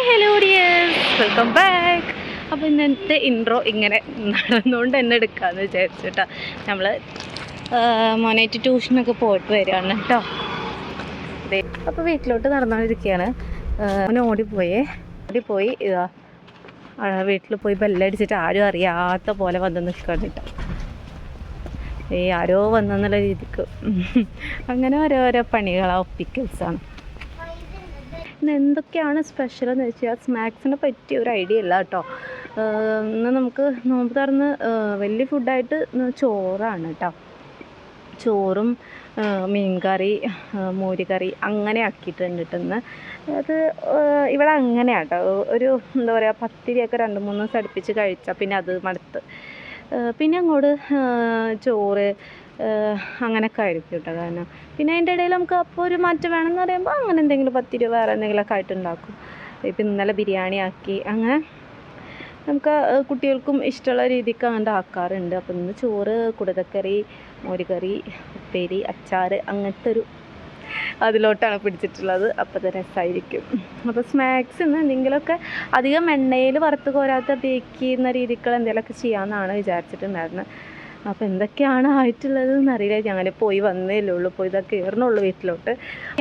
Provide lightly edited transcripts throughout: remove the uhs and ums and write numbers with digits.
Hello dears, welcome back. അപ്പോൾ ഇന്നത്തെ intro ഇങ്ങനെ നടന്നുകൊണ്ട് തന്നെ എടുക്കാമെന്ന് വിചാരിച്ചു കേട്ടോ. നമ്മൾ മോനായിട്ട് ട്യൂഷനൊക്കെ പോയിട്ട് വരികയാണ് കേട്ടോ. അതെ, അപ്പോൾ വീട്ടിലോട്ട് നടന്നുകൊണ്ടിരിക്കുകയാണ്. മോനെ ഓടിപ്പോയി ഇതാ വീട്ടിൽ പോയി ബെല്ലടിച്ചിട്ട് ആരും അറിയാത്ത പോലെ വന്ന് നിൽക്കുകയാണ് കേട്ടോ. ആരോ വന്നെന്നുള്ള രീതിക്ക് അങ്ങനെ ഓരോരോ പണികളാണ്, ഒപ്പിക്കൽസാണ്. ഇന്ന് എന്തൊക്കെയാണ് സ്പെഷ്യൽ എന്ന് വെച്ചാൽ സ്നാക്സിനെ പറ്റിയ ഒരു ഐഡിയ ഇല്ല കേട്ടോ. ഇന്ന് നമുക്ക് നോമ്പ് തുറന്ന് വലിയ ഫുഡായിട്ട് ചോറാണ് കേട്ടോ. ചോറും മീൻകറി, മോരുകറി അങ്ങനെ ആക്കിയിട്ടുണ്ട് ഇന്ന്. അത് ഇവിടെ അങ്ങനെയാണ് കേട്ടോ. ഒരു എന്താ പറയുക, പത്തിരിയൊക്കെ 2-3 ദിവസം അടുപ്പിച്ച് കഴിച്ചാൽ പിന്നെ അത് മടുത്ത് പിന്നെ അങ്ങോട്ട് ചോറ് അങ്ങനെയൊക്കെ ആയിരിക്കും കേട്ടോ. കാരണം പിന്നെ അതിൻ്റെ ഇടയിൽ നമുക്ക് അപ്പോൾ ഒരു മാറ്റം വേണമെന്ന് പറയുമ്പോൾ അങ്ങനെ എന്തെങ്കിലും പത്തിരി വേറെ എന്തെങ്കിലുമൊക്കെ ആയിട്ട് ഉണ്ടാക്കും. ഇപ്പം ഇന്നലെ ബിരിയാണി ആക്കി, അങ്ങനെ നമുക്ക് കുട്ടികൾക്കും ഇഷ്ടമുള്ള രീതിക്ക് അങ്ങോട്ട് ആക്കാറുണ്ട്. അപ്പം ഇന്ന് ചോറ്, കുടതക്കറി, മോരുകറി, ഉപ്പേരി, അച്ചാർ അങ്ങനത്തെ ഒരു അതിലോട്ടാണ് പിടിച്ചിട്ടുള്ളത്. അപ്പോൾ അത് രസമായിരിക്കും. അപ്പോൾ സ്നാക്സ് ഇന്ന് എന്തെങ്കിലുമൊക്കെ അധികം എണ്ണയിൽ വറുത്ത് കോരാത്ത ബേക്ക് ചെയ്യുന്ന രീതിക്കുള്ള എന്തെങ്കിലുമൊക്കെ ചെയ്യാമെന്നാണ് വിചാരിച്ചിട്ടുണ്ടായിരുന്നത്. അപ്പോൾ എന്തൊക്കെയാണ് ആയിട്ടുള്ളതെന്ന് അറിയില്ല. ഞങ്ങൾ പോയി വന്നേലേ ഉള്ളൂ, പോയി ഇതൊക്കെ കയറണുള്ളൂ വീട്ടിലോട്ട്.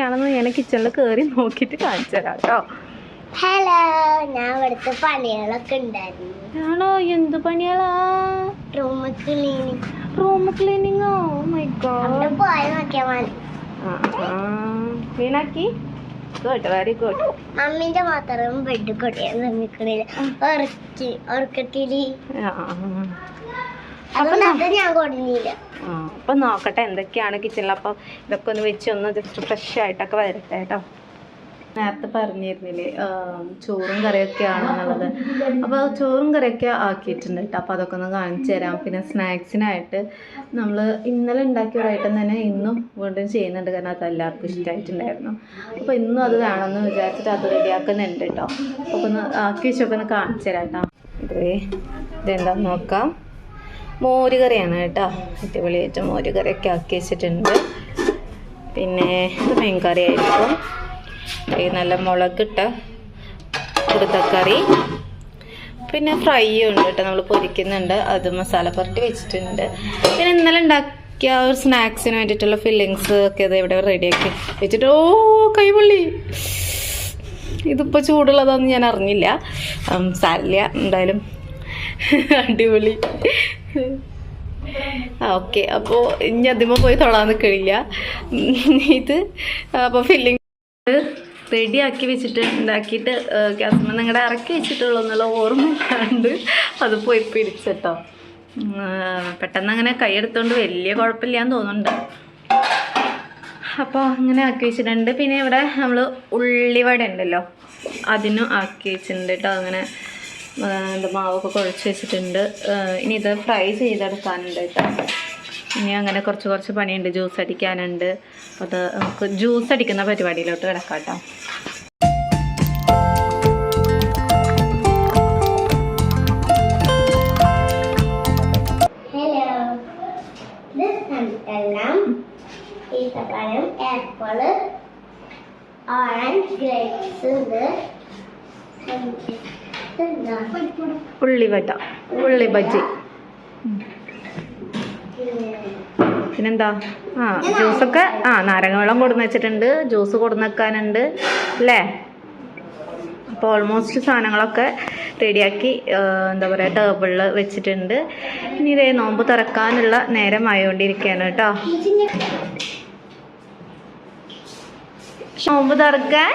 ആണെന്ന് ഞാൻ കിച്ചണിൽ കയറി നോക്കിയിട്ട് കാണിച്ചു തരാം കേട്ടോ. ഹലോ, ഞാൻ ഇവിടുത്തെ പണികളൊക്കെ ഉണ്ടായിരുന്നു. ആണോ? എന്ത് പണികളാ? റൂം ക്ലീനിങ്ങോ? My god. പോയി നോക്കിയാ മതി. ക്ലീനാക്കി? Good, very good. മമ്മീന്റെ മാത്രം ബെഡ് കൊട്ടിയാൻ ശ്രമിക്കണില്ല. ഉറക്കത്തില് ഞാൻ കൊടുന്നില്ല. അപ്പം നോക്കട്ടെ എന്തൊക്കെയാണ് കിച്ചണിൽ. അപ്പം ഇതൊക്കെ ഒന്ന് വെച്ച് ഒന്ന് ജസ്റ്റ് ഫ്രഷ് ആയിട്ടൊക്കെ വരട്ടെ കേട്ടോ. നേരത്തെ പറഞ്ഞിരുന്നില്ലേ ചോറും കറിയൊക്കെ ആണെന്നുള്ളത്. അപ്പോൾ ചോറും കറിയൊക്കെ ആക്കിയിട്ടുണ്ട് കേട്ടോ. അപ്പോൾ അതൊക്കെ ഒന്ന് കാണിച്ചു തരാം. പിന്നെ സ്നാക്സിനായിട്ട് നമ്മൾ ഇന്നലെ ഉണ്ടാക്കിയ ഒരു ഐറ്റം തന്നെ ഇന്നും വീണ്ടും ചെയ്യുന്നുണ്ട്. കാരണം അത് എല്ലാവർക്കും ഇഷ്ടമായിട്ടുണ്ടായിരുന്നു. അപ്പോൾ ഇന്നും അത് വേണമെന്ന് വിചാരിച്ചിട്ട് അത് റെഡിയാക്കുന്നുണ്ട് കേട്ടോ. അപ്പോൾ ഒന്ന് ആക്കി വെച്ചൊക്കെ ഒന്ന് കാണിച്ചു തരാം കേട്ടോ. ഇതെന്താണെന്ന് നോക്കാം. മോരുകറിയാണ് കേട്ടോ. അടിപൊളിയായിട്ട് മോരുകറിയൊക്കെ ആക്കി വെച്ചിട്ടുണ്ട്. പിന്നെ ഇത് മീൻ കറി ആയിരിക്കും. നല്ല മുളകിട്ട കുടുതക്കറി, പിന്നെ ഫ്രൈ ഉണ്ട് കേട്ടോ. നമ്മൾ പൊരിക്കുന്നുണ്ട്, അത് മസാല പുരട്ടി വെച്ചിട്ടുണ്ട്. പിന്നെ ഇന്നലെ ഉണ്ടാക്കിയ ഒരു സ്നാക്സിന് വേണ്ടിയിട്ടുള്ള ഫില്ലിങ്സ് ഒക്കെ അത് ഇവിടെ റെഡിയാക്കി വെച്ചിട്ട്. കൈപൊള്ളി. ഇതിപ്പോൾ ചൂടുള്ളതാണെന്ന് ഞാൻ അറിഞ്ഞില്ല. സാരില്ല, എന്തായാലും അടിപൊളി. ഓക്കെ, അപ്പോൾ ഇനി അതിമ്മ പോയി തൊഴാൻ നിൽക്കില്ല. ഇത് അപ്പോൾ ഫില്ലിങ് റെഡിയാക്കി വെച്ചിട്ട് ഉണ്ടാക്കിയിട്ട് ഗ്യാസ്മ നിങ്ങളുടെ ഇറക്കി വെച്ചിട്ടുള്ളൂ എന്നുള്ള ഓർമ്മ കണ്ട് അത് പോയി പിടിച്ചിട്ടോ. പെട്ടെന്ന് അങ്ങനെ കൈയെടുത്തോണ്ട് വലിയ കുഴപ്പമില്ലാന്ന് തോന്നുന്നുണ്ട്. അപ്പോൾ അങ്ങനെ ആക്കി വെച്ചിട്ടുണ്ട്. പിന്നെ ഇവിടെ നമ്മൾ ഉള്ളിവട ഉണ്ടല്ലോ, അതിനും ആക്കി വെച്ചിട്ടുണ്ട് കേട്ടോ. അങ്ങനെ മാവൊക്കെ കുഴച്ച് വെച്ചിട്ടുണ്ട്. ഇനി ഇത് ഫ്രൈ ചെയ്തെടുക്കാനുണ്ട് കേട്ടോ. ഇനി അങ്ങനെ കുറച്ച് പണിയുണ്ട്. ജ്യൂസ് അടിക്കാനുണ്ട്. അപ്പോൾ അത് നമുക്ക് ജ്യൂസ് അടിക്കുന്ന പരിപാടിയിലോട്ട് കിടക്കാം കേട്ടോ. ഈത്തപ്പഴം, ആപ്പിള്, ഓറഞ്ച്, ഗ്രേപ്സ് ഉണ്ട്. ഉള്ളിവട, ഉള്ളി ബജ്ജി. പിന്നെന്താ, ജ്യൂസൊക്കെ നാരങ്ങ വെള്ളം കൊടുന്ന് വെച്ചിട്ടുണ്ട്. ജ്യൂസ് കൊടുന്ന് വെക്കാനുണ്ട് അല്ലേ. അപ്പോൾ ഓൾമോസ്റ്റ് സാധനങ്ങളൊക്കെ റെഡിയാക്കി എന്താ പറയുക ടേബിളിൽ വെച്ചിട്ടുണ്ട്. ഇനി ഇതേ നോമ്പ് തുറക്കാനുള്ള നേരം ആയോണ്ടിരിക്കുകയാണ് കേട്ടോ. നോമ്പ് തുറക്കാൻ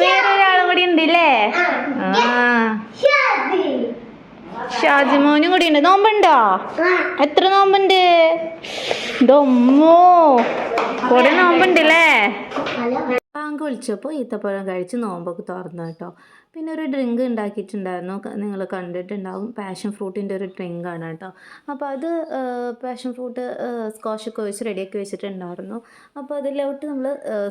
വേറൊരാളും കൂടി ഉണ്ടല്ലേ. ഷാജിമോനും കൂടി ഉണ്ട്. നോമ്പുണ്ടോ? എത്ര നോമ്പുണ്ട്? ദമ്മോ, കുറെ നോമ്പുണ്ടല്ലേ. ബാങ്ക് വിളിച്ചപ്പോൾ ഈത്തപ്പഴം കഴിച്ച് നോമ്പൊക്കെ തുറന്നു കേട്ടോ. പിന്നെ ഒരു ഡ്രിങ്ക് ഉണ്ടാക്കിയിട്ടുണ്ടായിരുന്നു, നിങ്ങൾ കണ്ടിട്ടുണ്ടാവും. പാഷൻ ഫ്രൂട്ടിൻ്റെ ഒരു ഡ്രിങ്കാണ് കേട്ടോ. അപ്പോൾ അത് പാഷൻ ഫ്രൂട്ട് സ്കോഷൊക്കെ ഒഴിച്ച് റെഡിയാക്കി വെച്ചിട്ടുണ്ടായിരുന്നു. അപ്പോൾ അതിലോട്ട് നമ്മൾ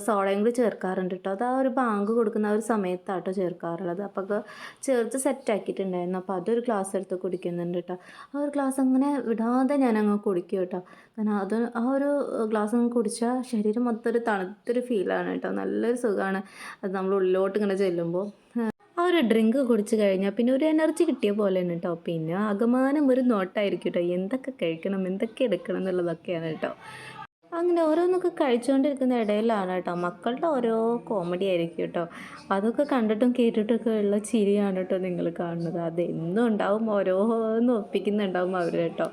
സോഡയും കൂടി ചേർക്കാറുണ്ട് കേട്ടോ. അത് ആ ഒരു ബാങ്ക് കൊടുക്കുന്ന ആ ഒരു സമയത്താട്ടോ ചേർക്കാറുള്ളത്. അപ്പോൾ അത് ചേർത്ത് സെറ്റാക്കിയിട്ടുണ്ടായിരുന്നു. അപ്പോൾ അതൊരു ഗ്ലാസ് എടുത്ത് കുടിക്കുന്നുണ്ട് കേട്ടോ. ആ ഒരു ഗ്ലാസ് അങ്ങനെ വിടാതെ ഞാനങ്ങ് കുടിക്കും കേട്ടോ. കാരണം അത് ആ ഒരു ഗ്ലാസ് അങ്ങ് കുടിച്ചാൽ ശരീരം മൊത്തം ഒരു തണുത്തൊരു ഫീലാണ് കേട്ടോ. നല്ലൊരു സുഖമാണ് അത് നമ്മൾ ഉള്ളിലോട്ട് ഇങ്ങനെ ചെല്ലുമ്പോൾ. ഒരു ഡ്രിങ്ക് കുടിച്ച് കഴിഞ്ഞാൽ പിന്നെ ഒരു എനർജി കിട്ടിയ പോലെയാണ് കേട്ടോ. പിന്നെ ആകമാനം ഒരു നോട്ടായിരിക്കും കേട്ടോ, എന്തൊക്കെ കഴിക്കണം എന്തൊക്കെ എടുക്കണം എന്നുള്ളതൊക്കെയാണ് കേട്ടോ. അങ്ങനെ ഓരോന്നൊക്കെ കഴിച്ചുകൊണ്ടിരിക്കുന്ന ഇടയിലാണ് കേട്ടോ മക്കളുടെ ഓരോ കോമഡി ആയിരിക്കും കേട്ടോ. അതൊക്കെ കണ്ടിട്ടും കേട്ടിട്ടൊക്കെ ഉള്ള ചിരിയാണ് കേട്ടോ നിങ്ങൾ കാണുന്നത്. അതെന്നും ഉണ്ടാവും, ഓരോന്ന് ഒപ്പിക്കുന്നുണ്ടാവും അവർ കേട്ടോ.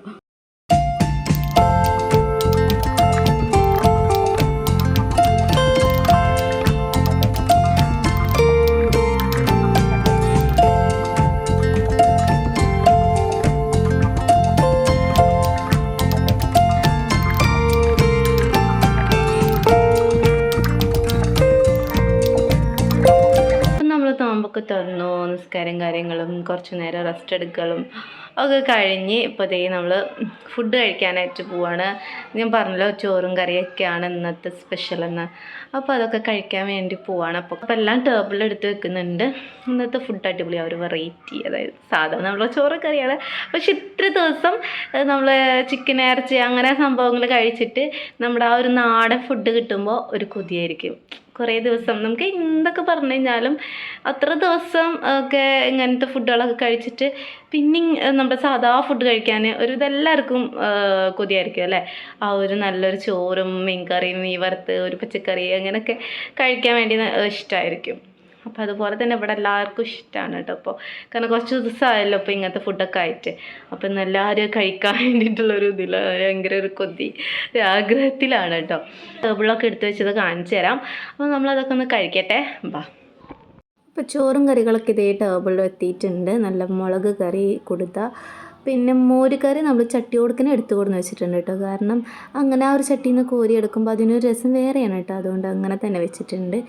നോമ്പൊക്കെ തുറന്നു, നിസ്കാരം കാര്യങ്ങളും കുറച്ച് നേരം റെസ്റ്റ് എടുക്കലും ഒക്കെ കഴിഞ്ഞ് ഇപ്പോൾ ദേ നമ്മൾ ഫുഡ് കഴിക്കാനായിട്ട് പോവാണ്. ഞാൻ പറഞ്ഞല്ലോ ചോറും കറിയൊക്കെയാണ് ഇന്നത്തെ സ്പെഷ്യലെന്ന്. അപ്പോൾ അതൊക്കെ കഴിക്കാൻ വേണ്ടി പോവാണ്. അപ്പോൾ എല്ലാം ടേബിളിൽ എടുത്ത് വെക്കുന്നുണ്ട്. ഇന്നത്തെ ഫുഡ് അടിപൊളി, ഒരു വെറൈറ്റി, അതായത് സാധാരണ നമ്മൾ ചോറ് കറിയാണ്, പക്ഷെ ഇത്ര ദിവസം നമ്മൾ ചിക്കൻ ഇറച്ചി അങ്ങനെ സംഭവങ്ങൾ കഴിച്ചിട്ട് നമ്മുടെ ആ ഒരു നാടൻ ഫുഡ് കിട്ടുമ്പോൾ ഒരു കൊതിയായിരിക്കും. കുറേ ദിവസം നമുക്ക് എന്തൊക്കെ പറഞ്ഞു കഴിഞ്ഞാലും അത്ര ദിവസം ഒക്കെ ഇങ്ങനത്തെ ഫുഡുകളൊക്കെ കഴിച്ചിട്ട് പിന്നെ നമ്മുടെ സാധാ ഫുഡ് കഴിക്കാൻ ഒരു ഇതെല്ലാവർക്കും കൊതിയായിരിക്കും അല്ലേ. ആ ഒരു നല്ലൊരു ചോറും മീൻ കറിയും മീൻ വറുത്ത് ഒരു പച്ചക്കറി അങ്ങനെയൊക്കെ കഴിക്കാൻ വേണ്ടി ഇഷ്ടമായിരിക്കും. അപ്പോൾ അതുപോലെ തന്നെ ഇവിടെ എല്ലാവർക്കും ഇഷ്ടമാണ് കേട്ടോ. അപ്പോൾ കാരണം കുറച്ച് ദിവസമായല്ലോ ഇപ്പോൾ ഇങ്ങനത്തെ ഫുഡൊക്കെ ആയിട്ട്. അപ്പോൾ ഇന്ന് എല്ലാവരും കഴിക്കാൻ വേണ്ടിയിട്ടുള്ളൊരു ഇതിൽ ഭയങ്കര ഒരു കൊതി, ഒരു ആഗ്രഹത്തിലാണ് കേട്ടോ. ടേബിളൊക്കെ എടുത്ത് വെച്ചത് കാണിച്ചു തരാം. അപ്പോൾ നമ്മളതൊക്കെ ഒന്ന് കഴിക്കട്ടെ, ബാ. ഇപ്പോൾ ചോറും കറികളൊക്കെ ഇതേ ടേബിളിൽ എത്തിയിട്ടുണ്ട്. നല്ല മുളക് കറി കൊടുത്ത, പിന്നെ മോര് കറി നമ്മൾ ചട്ടി കൊടുക്കുന്ന എടുത്തു കൊടുന്ന് വെച്ചിട്ടുണ്ട് കേട്ടോ. കാരണം അങ്ങനെ ആ ഒരു ചട്ടിയിൽ നിന്ന് കോരി എടുക്കുമ്പോൾ അതിനൊരു രസം വേറെയാണ് കേട്ടോ. അതുകൊണ്ട് അങ്ങനെ തന്നെ വെച്ചിട്ടുണ്ട്.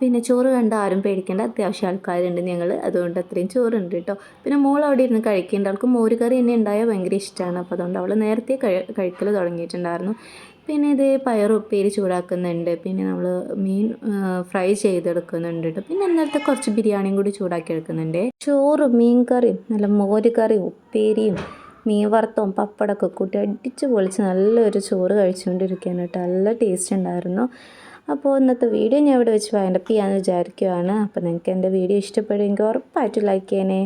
പിന്നെ ചോറ് കണ്ട ആരും പേടിക്കേണ്ട, അത്യാവശ്യം ആൾക്കാരുണ്ട് ഞങ്ങൾ, അതുകൊണ്ട് അത്രയും ചോറുണ്ട് കേട്ടോ. പിന്നെ മോൾ അവിടെ ഇരുന്ന് കഴിക്കേണ്ട, ആൾക്ക് മോര് കറി തന്നെ ഉണ്ടായാൽ ഭയങ്കര ഇഷ്ടമാണ്. അപ്പോൾ അതുകൊണ്ട് അവൾ നേരത്തെ കഴിക്കൽ തുടങ്ങിയിട്ടുണ്ടായിരുന്നു. പിന്നെ ഇത് പയറുപ്പേരി ചൂടാക്കുന്നുണ്ട്. പിന്നെ നമ്മൾ മീൻ ഫ്രൈ ചെയ്തെടുക്കുന്നുണ്ട് കേട്ടോ. പിന്നെ ഇന്നലത്തെ കുറച്ച് ബിരിയാണിയും കൂടി ചൂടാക്കി എടുക്കുന്നുണ്ട്. ചോറും മീൻ കറിയും നല്ല മോര് കറിയും ഉപ്പേരിയും മീൻ വറുത്തവും പപ്പടമൊക്കെ കൂട്ടി അടിച്ച് പൊളിച്ച് നല്ലൊരു ചോറ് കഴിച്ചുകൊണ്ടിരിക്കുകയാണ് കേട്ടോ. നല്ല ടേസ്റ്റ് ഉണ്ടായിരുന്നു. അപ്പോൾ ഇന്നത്തെ വീഡിയോ ഞാൻ ഇവിടെ വെച്ച് വൈൻഡപ്പ് ചെയ്യാമെന്ന് വിചാരിക്കുകയാണ്. അപ്പോൾ നിങ്ങൾക്ക് എൻ്റെ വീഡിയോ ഇഷ്ടപ്പെടുമെങ്കിൽ ഉറപ്പായിട്ടും ലൈക്ക് ചെയ്യണേ.